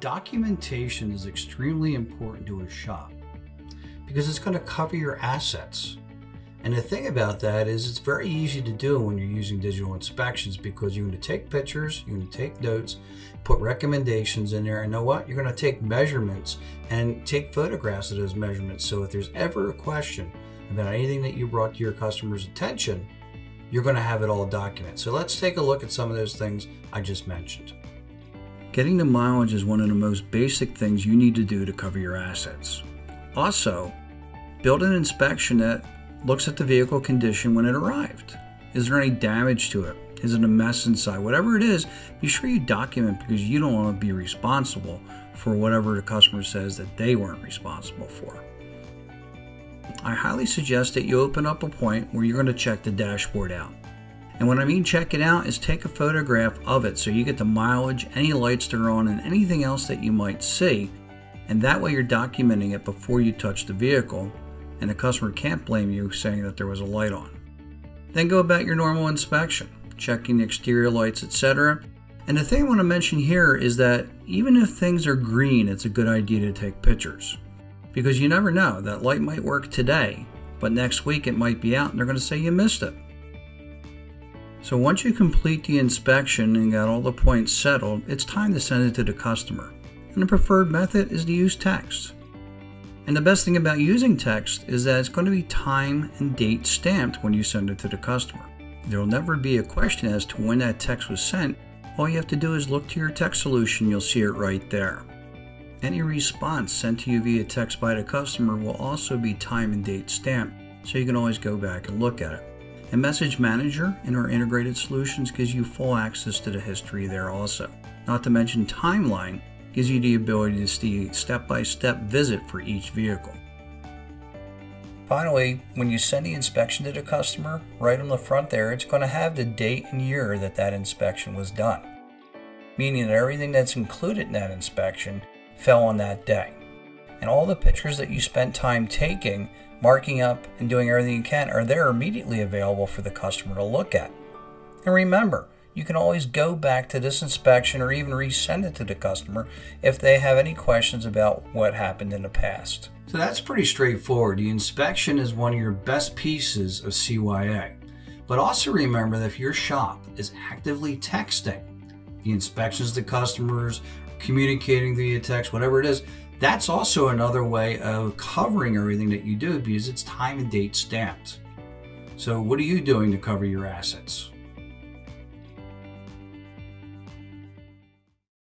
Documentation is extremely important to a shop because it's going to cover your assets. And the thing about that is it's very easy to do when you're using digital inspections, because you're going to take pictures, you're going to take notes, put recommendations in there, and know what? You're going to take measurements and take photographs of those measurements. So if there's ever a question about anything that you brought to your customer's attention, you're going to have it all documented. So let's take a look at some of those things I just mentioned. Getting the mileage is one of the most basic things you need to do to cover your assets. Also, build an inspection that looks at the vehicle condition when it arrived. Is there any damage to it? Is it a mess inside? Whatever it is, be sure you document, because you don't want to be responsible for whatever the customer says that they weren't responsible for. I highly suggest that you open up a point where you're going to check the dashboard out. And what I mean check it out is take a photograph of it so you get the mileage, any lights that are on, and anything else that you might see. And that way you're documenting it before you touch the vehicle, and the customer can't blame you saying that there was a light on. Then go about your normal inspection, checking the exterior lights, etc. And the thing I want to mention here is that even if things are green, it's a good idea to take pictures, because you never know, that light might work today, but next week it might be out and they're going to say you missed it. So once you complete the inspection and got all the points settled, it's time to send it to the customer. And the preferred method is to use text. And the best thing about using text is that it's going to be time and date stamped when you send it to the customer. There will never be a question as to when that text was sent. All you have to do is look to your text solution, you'll see it right there. Any response sent to you via text by the customer will also be time and date stamped, so you can always go back and look at it. And Message Manager in our integrated solutions gives you full access to the history there also. Not to mention Timeline gives you the ability to see step-by-step visit for each vehicle. Finally, when you send the inspection to the customer, right on the front there, it's going to have the date and year that that inspection was done, meaning that everything that's included in that inspection fell on that day. And all the pictures that you spent time taking, marking up, and doing everything you can are there immediately available for the customer to look at. And remember, you can always go back to this inspection or even resend it to the customer if they have any questions about what happened in the past. So that's pretty straightforward. The inspection is one of your best pieces of CYA. But also remember that if your shop is actively texting the inspections to customers, communicating via text, whatever it is, that's also another way of covering everything that you do, because it's time and date stamped. So what are you doing to cover your assets?